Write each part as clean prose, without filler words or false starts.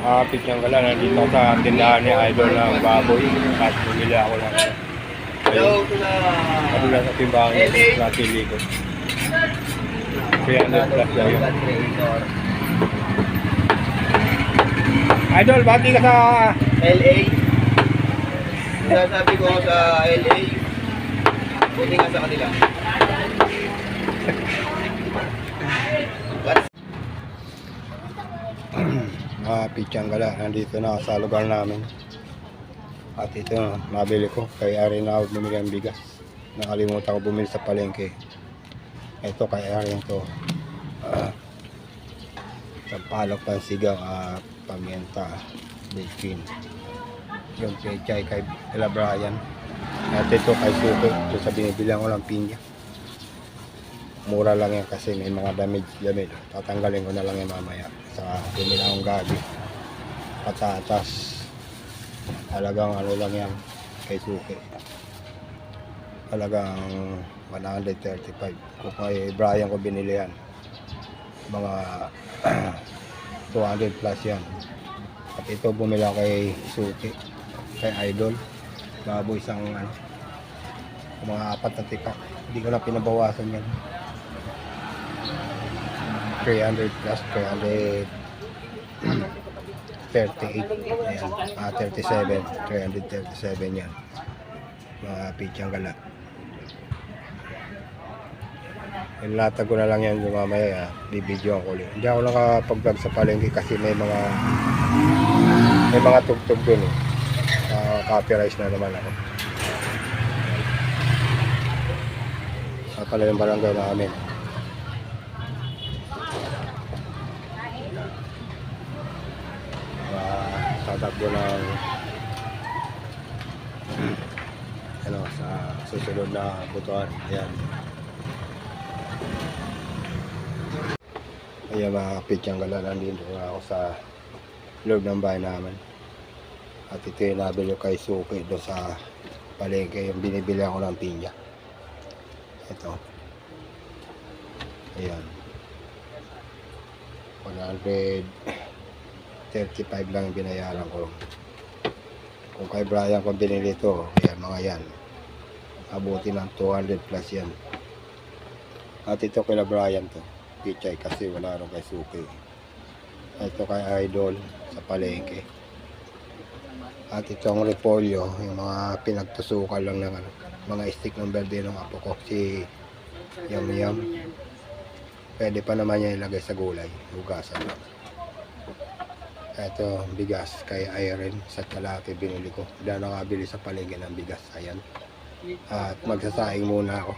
Pityan ka lang, nandito sa tindahan ni Idol ng baboy at bumili ako ng ayun, kabila sa timbangan ng natili ko 300 plus daw yun. Idol, bati ka sa LA. Sinasabi ko sa LA, buti nga sa kanila. Pityan ka lang, nandito na sa lugar namin. At ito, nabili ko kay Ari na ako bumili ng bigas. Nakalimutan ko bumili sa palengke. Ito kay Ari ito. Sampalok, pansigang, pamienta, bacon. Yung pechay kay Ella Brian. At ito kay Suki. Ito sa binibilang ko ng pinya. Mura lang yan kasi may mga damage. Tatanggalin ko na lang yan mamaya. Sa bumili akong gabi. Patatas. Halagang ano lang yan kay Suki. Halagang 135. Kung kay Brian ko binili yan, mga 200 plus yan. At ito bumili ako kay Suki, kay Idol, baboy isang ano, mga 4 na tipak. Hindi ko na pinabawasan yan. 300 plus, 338. Ayan, 37, 337 yan. Mga pityang gala. Ilatag ko na lang yan yung mamaya, bibidyoan ko ulit. Hindi ako nakapag-vlog sa palengke kasi may mga tugtog dun eh. Copyright na naman ako. Pala yung barangay namin. Tatakbo ng ano, sa susunod na butuan. Ayan. Ayan mga pityang gala, nandito na ako sa loob ng bahay namin. At ito yung nabili kay Suki doon sa palengke, yung binibili ako ng pinya. Ito. Ayan. 135 lang yung binayaran ko. Kung kay Brian kung binili ito, ayan mga yan. Abuti ng 200 plus yan. At ito kay Brian to. Pichay kasi wala rin kay Suki. Ito kay Idol sa palengke. At itong repolyo, yung mga pinagtusukan lang ng ano, mga stick ng berde ng apo ko, si Yum Yum. Pwede pa naman niya ilagay sa gulay, hugasan lang. Ito bigas kay Irene sa Kalate binili ko. Dahil nakabili sa palengke ng bigas. Ayan. At magsasaing muna ako.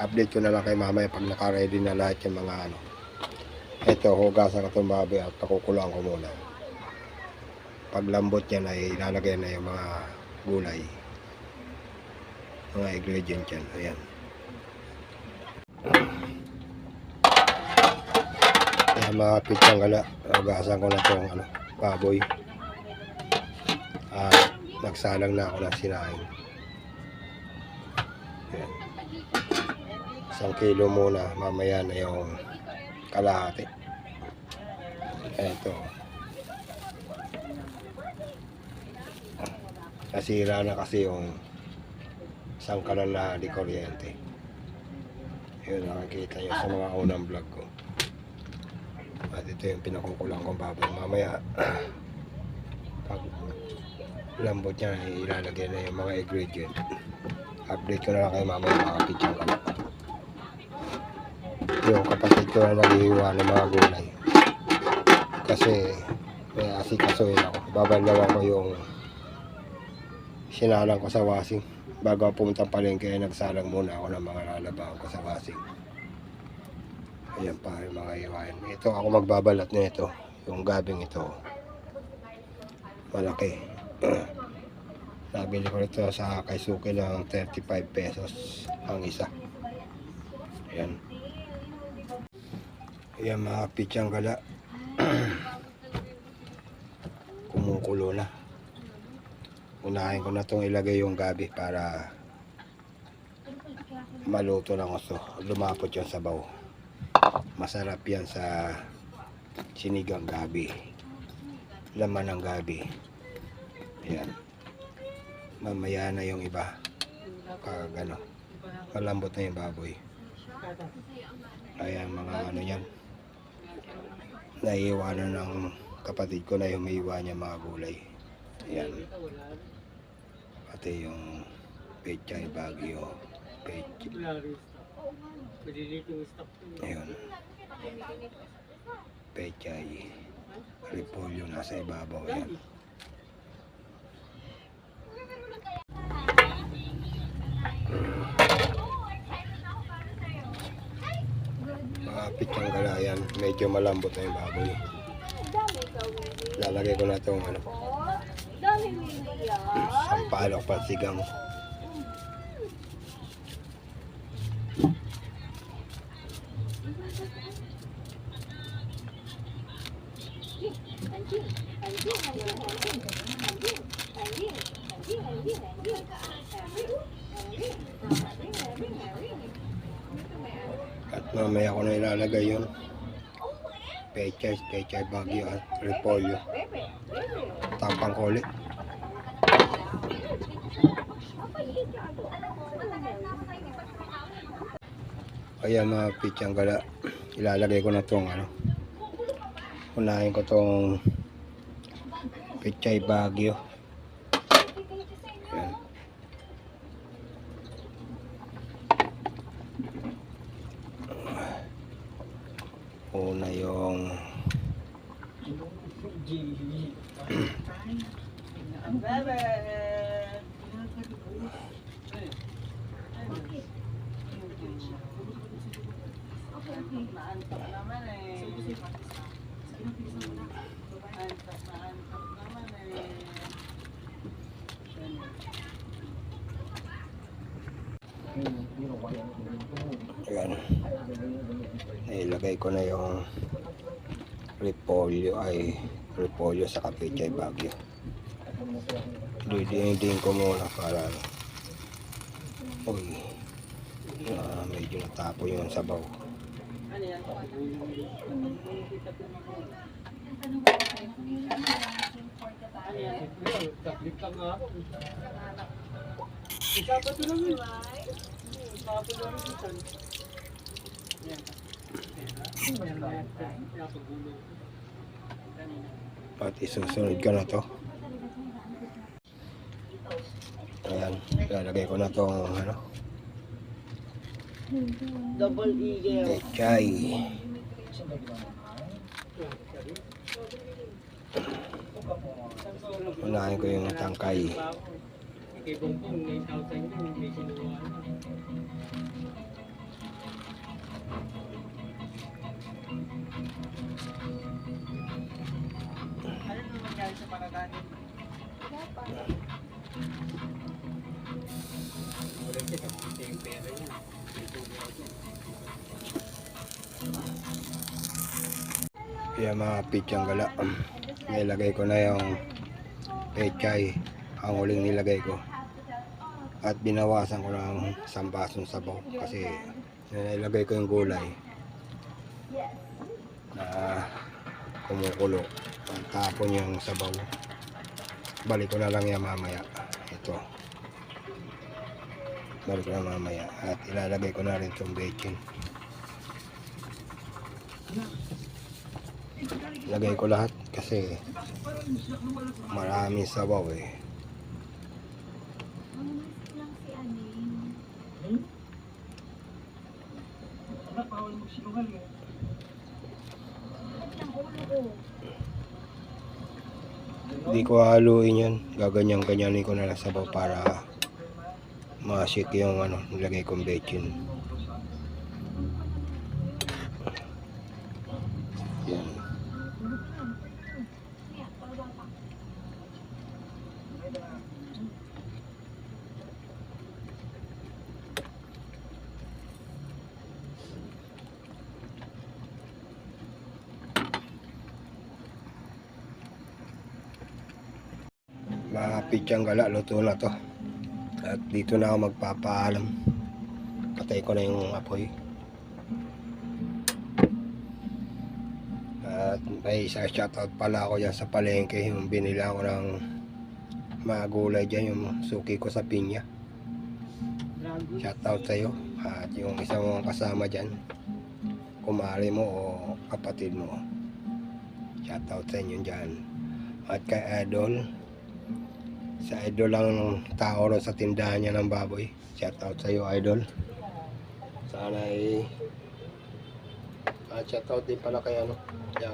Update ko na lang kay mamaya pag naka-ready na lahat yung mga ano. Ito, hugasan ko itong baboy at pakukulaan ko muna. Pag lambot yan ay ilalagay na yung mga gulay. Mga ingredients yan. Ayan. Ayan mga pityang gala. Hugasan ko na itong ano, baboy. Nagsalang na ako ng sinaing. Ayan. 1 kilo muna, mamaya na yung kalahati. Eto. Nasira na kasi yung sangkalan na di kuryente. Yun, nakikita nyo sa mga unang vlog ko. At ito yung pinakukulang kong baboy. Mamaya, pag lambot niya, ilalagay na yung mga ingredient. Update ko na lang kayo mamaya mga pityang kalak. Yung kapatid ko na naghihiwa ng mga gulay kasi may asikasuhin ako. Babalawan ko yung sinalang ko sa wasing bago ako pumunta palengke. Nagsalang muna ako ng mga lalabahan ko sa wasing. Ayan pa yung mga hiwain. Ito ako magbabalat na ito, yung gabing ito malaki. Nabili ko ito sa kay Suki ng 35 pesos ang isa. Ayan. Ayan mga pityang gala. Kumukulo na. Unahin ko na itong ilagay yung gabi para maluto ng gusto. Lumapot yung sabaw. Masarap yan sa sinigang gabi. laman ng gabi. Ayan. Mamaya na yung iba. Kagano. Malambot na yung baboy. Kaya mga ano yan. Naiiwanan ng kapatid ko na humiiwa niya mga gulay. Ayan. Pati yung pechay bagyo. Ayun. Pechay. Repolyo nasa ibabaw yan. Mga pichang galayan. Medyo malambot na yung baboy. Lalagay ko na itong ano. Sampalok pasigang. At mamaya ko na ilalagay yung pechay bagyo at repolyo. Tampang kulit. Ayan mga pichang gala. Ilalagay ko na itong ano. Unahin ko itong pechay bagyo. Ayan. Una yung Naantok naman eh. Naantok naman eh. ayan. Nailagay ko na yung repolyo sa pechay bagyo. Diding ko muna para uy, medyo natapo yung sabaw. Ano yan? Ano yan? Kaplit ka nga ako. Isapat ko lang yun. Isapat ko lang yun. Yan. At isusunod ko na to. Ayan, lalagay ko na tong ano, Double eagle. pechay. Unahin ko yung tangkay. Kay Bongbong, 9,000 yun, may kinuha. Ano naman nangyari sa panaganin? Wala siya, kapit yung pera niya. Ayan mga pichang gala. Nilagay ko na yung pechay. Ang huling nilagay ko. At binawasan ko ng isang basong sabaw. Kasi nilagay ko yung gulay na kumukulo. Ang tapon yung sabaw. Balik ko na lang yan mamaya. Ito. Balik ko na mamaya. At ilalagay ko na rin itong bacon. Lagay ko lahat kasi maraming sabaw eh. Hindi ko haluin yan. Gaganyan-ganyanin ko na lang sabaw para ma-shake yung ano, nilagay kong bacon. Yan. Mga pichang gala, luto na to. At dito na ako magpapaalam. Patay ko na yung apoy. At may isa shoutout pala ako dyan sa palengke, yung binili ako ng mga gulay dyan, yung suki ko sa pinya. Dragon. Shoutout sa'yo at yung isa mong kasama dyan, kumari mo o kapatid mo. Shoutout sa inyo dyan. At kay Idol, sa Idol lang tao ron sa tindahan niya ng baboy. Shoutout sa'yo, Idol. Sana at shoutout din pala kay yung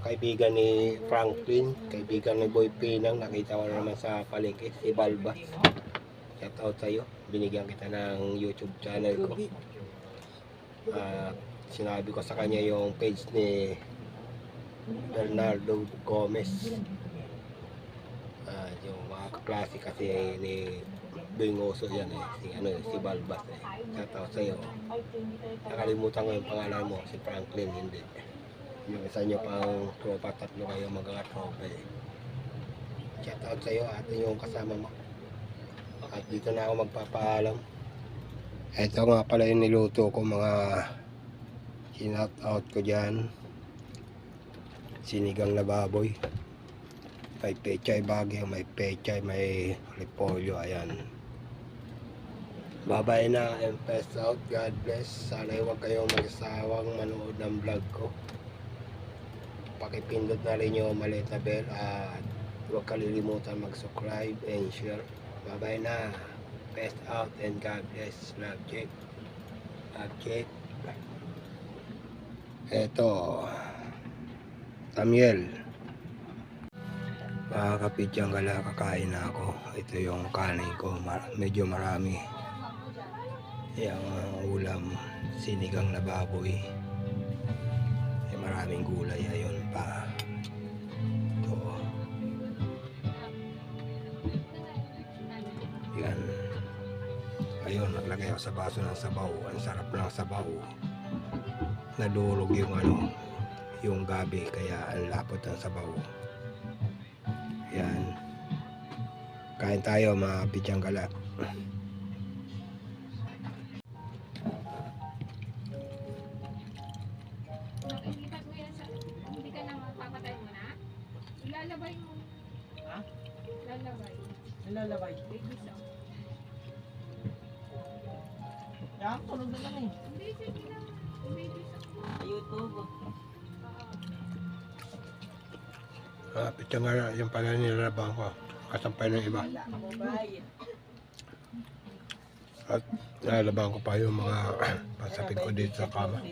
kaibigan ni Franklin, kaibigan ni Boy Pinang, nakita ko na naman sa palengke, si Balbas. Shoutout sa'yo, binigyan kita ng YouTube channel ko. Sinabi ko sa kanya yung page ni Bernardo Gomez. Yung mga kaklase kasi ni Bingoso yan si Balbas Shoutout sa'yo. Nakalimutan ko yung pangalan mo, si Franklin, hindi. Yung isa nyo pang tropa, tatlo kayo magkakatropa Shoutout sa'yo at yung kasama mo. At dito na ako magpapaalam. Ito nga pala yung niluto ko, mga shoutout ko dyan. Sinigang na baboy. May pechay bagyo, may pechay, may repolyo, ayan. Bye-bye na and peace out. God bless. Sana huwag kayong magsawang manood ng vlog ko. Pakipindot na rin yung maliit na bell at huwag kalilimutan mag-subscribe and share. Bye-bye na. Peace out and God bless. Love Jake. Love Jake. Eto. Tamiel. Mga kapityang gala, kakain na ako. Ito yung kanin ko. Medyo marami. Yung ulam, sinigang na baboy. Maraming gulay. Ayun pa. Ito. Yan. Ayun, naglagay ako sa baso ng sabaw. Ang sarap ng sabaw. Nadurog yung gabi. Kaya ang lapot ng sabaw. Yan. Kain tayo mga pityang gala. Ilalabay mo. Ha? Lalabay. Nilalabay. Baby sock. Yan, tulog na lang eh. Hindi, sige lang. Baby sock. Sa YouTube. Pityang gala, yung pala nilalabang ko. Kasampay ng iba. Wala ka mobile. At nilalabang ko pa yung mga pasapit ko dito sa kama.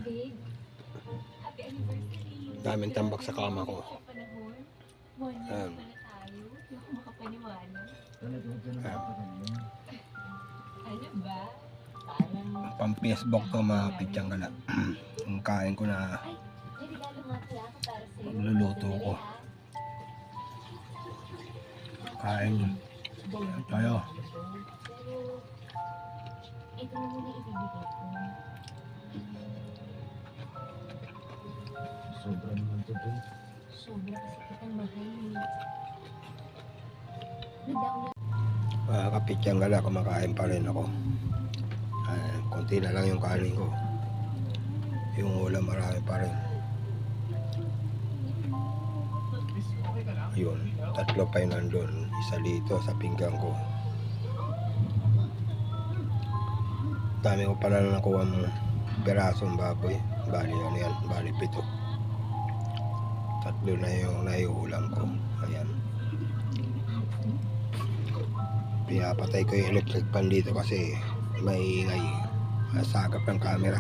Babe, happy anniversary. Daming tambak sa kama ko. Panahon. One year Ayan. pala tayo. Hindi ako makapaniwala. Ano ba? Parang... Pang-Facebook to mga pityang gala. Ang kain ko na Ay, may regalo nga pala ako para sa'yo. magluluto ko. Kain. Tayo. Pero, ito na muna ibibigay ko. Sobra naman to doon. Sobra kasi kitang mahal eh. Na-download. Mga kapityang gala, kumakain pa rin ako. Konti na lang yung kanin ko. Yung ulam marami pa rin. Yun, tatlo pa yun nandun. Isa dito sa pinggang ko. Dami ko pala na nakuha ng perasong baboy. Bali ano yan, bali 7. Tatlo na yung naiulam ko. Ayan. Pinapatay ko yung electric pan dito kasi maingay. Masagap ng camera.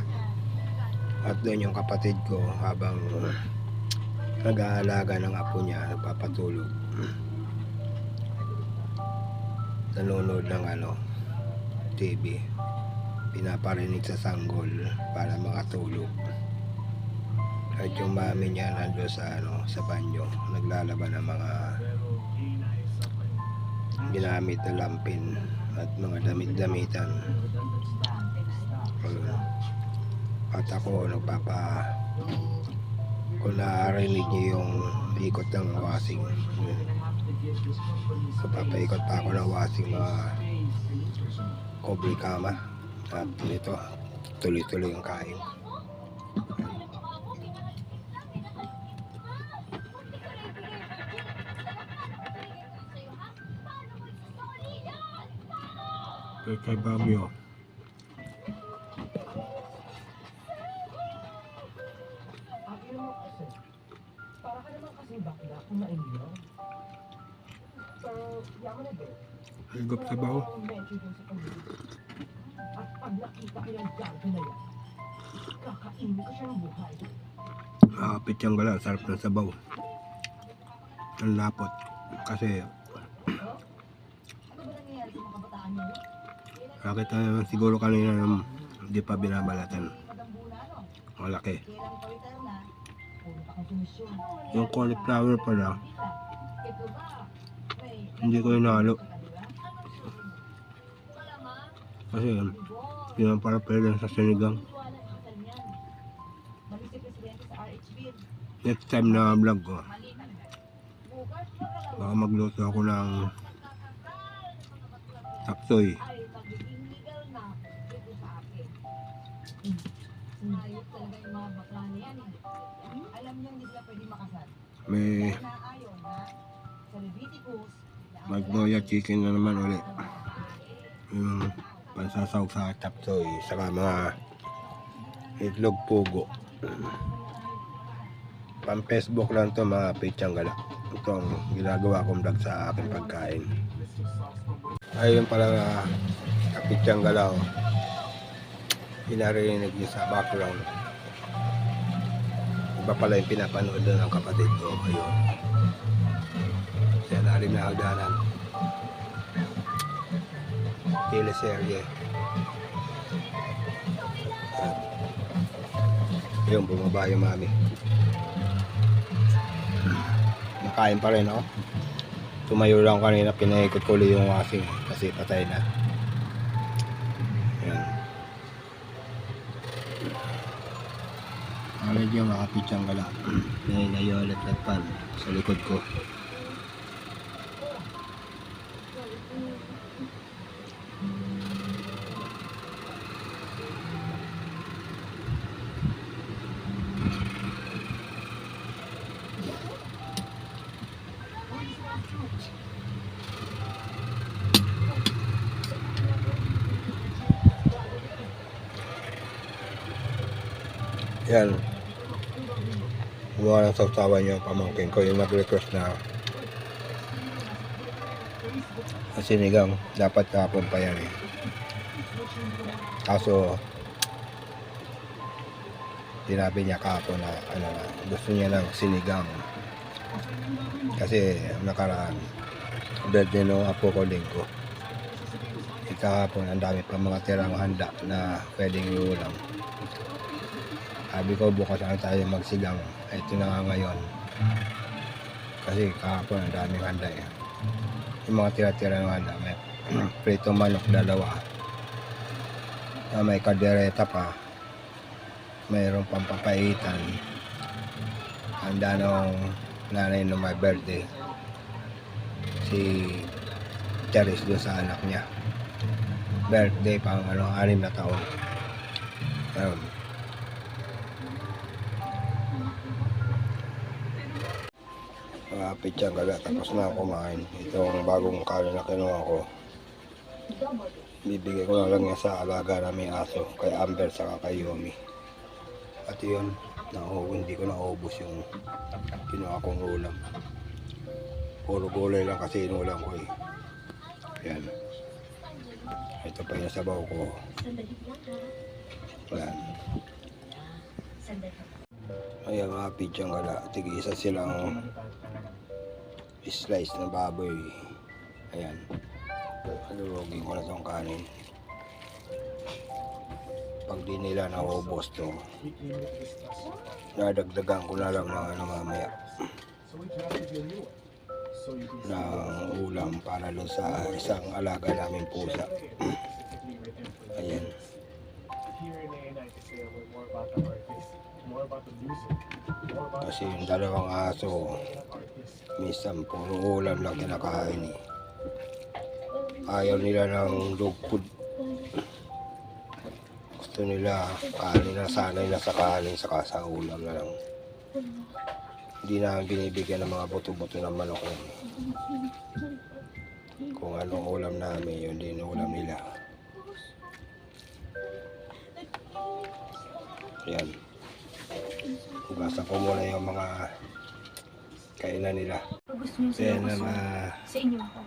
At doon yung kapatid ko habang nag-aalaga ng apo niya, nagpapatulog. Nanonood ng TV. Pinaparinig sa sanggol para makatulog. At yung mami niya nandun sa banyo, naglalaban ng mga ginamit na lampin at mga damit-damitan. At ako kung narinig niyo yung ikot ng wasing, papaikot pa ako ng wasing mga kobre kama At dito, tuloy-tuloy yung kain. Kay Bamyo. Akin mo kasi. Para ka naman kasi bakla kumain mo. Pero, yaman na din. Higop sa baho. Medyo dun sa pamilya. At pag nakita ko yung gago na yan, kakainin ko siya ng buhay. Kapit yung gala, sarap ng sabaw. Ang lapot. Kasi Ano ba nangyayari sa mga kabataan niyo? nakita naman siguro kanina na hindi pa binabalatan. Madambula, no? Malaki. Kailang pa-return na, puro pa konsumisyon. Yung cauliflower pala, Ito ba? May hindi ko inalo. malamang, Kasi yun ang para pwede sa sinigang. wala ang kanyan. Mali si Presidente sa RHB. Next time na vlog ko, Mali talaga. Bukas pa ka lang baka magluto ako ng tapsoy. ay magiging legal na dito sa akin. Ayos talaga yung mga bakla na yan eh. Alam niyo hindi sila pwede makasal. May Naayon na sa Leviticus, magnoya chicken na naman ulit. Yung pansasawag sa tapsoy, saka mga itlog pugo. Pang Facebook lang to mga pitsang gala. Ito ang ginagawa kong vlog sa aking pagkain. Ayun pala na kapitsang gala. Oh. Pinarinig niyo sa background. Iba pala yung pinapanood doon ng kapatid ko. Ayun. Sa lalim na hagdanan. Teleserye. Ayun, bumaba yung mami. Nakain pa rin ako. Tumayo lang kanina, pinaikot ko ulit yung washing kasi patay na. Ayan. Medyo makapitsang gala. Ngayon ulit pan sa likod ko. Yan. Gumawa ng sausawan yung pamangkin ko. Yung nag-request na sinigang. Dapat kapon pa yan eh. Kaso sinabi niya kapon na ano, gusto niya ng sinigang. Kasi nakaraan birthday no apo ko linggo. Kahapon ang dami pa mga tirang handa na pwedeng iulam. Sabi ko bukas lang tayo magsigang. Ito na nga ngayon. Kasi kahapon ang daming handa eh. Yung mga tira-tira ng handa. May prito manok dalawa. May kadereta pa. Mayroon pang papaitan. Handa ng nanay ng my birthday. Si Charis doon sa anak niya. Birthday pang 6 na taon. Ayun. Pitsang gala, tapos na ako kumain. Itong bagong kanin na kinuha ko. Bibigay ko na lang yan sa alaga namin aso, kay Amber saka kay Yomi. At yun, hindi ko naubos yung kinuha kong ulam. Puro gulay lang kasi inulam ko eh. Yan. Ito pa yung sabaw ko. Yan. Ayan mga pitsang gala, tig-isa silang slice ng baboy. Ayan. Alurogin ko na itong kanin. Pag di nila naubos to, nadagdagan ko na lang ng mamaya ng ulam para dun sa isang alaga namin pusa. Ayan. Kasi yung dalawang aso minsan puro ulam lang kinakain eh. Ayaw nila ng dog food. Gusto nila kanin na sanay na sa kanin saka sa ulam na lang. Hindi na binibigyan ng mga buto-buto ng manok yan. Kung anong ulam namin, yun din ulam nila. Yan. Hugasan ko muna yung mga kainan nila. Gusto niyo Yan sila na gusto sa inyo ko.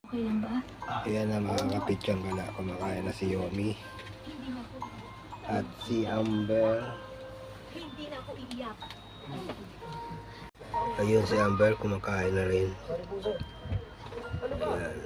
Okay lang ba? Ayan na mga kapityan ko na kumakain na si Yomi Hindi na ako. at si Amber. Hindi na ako iiyak. Ayun si Amber kumakain na rin. Ayan.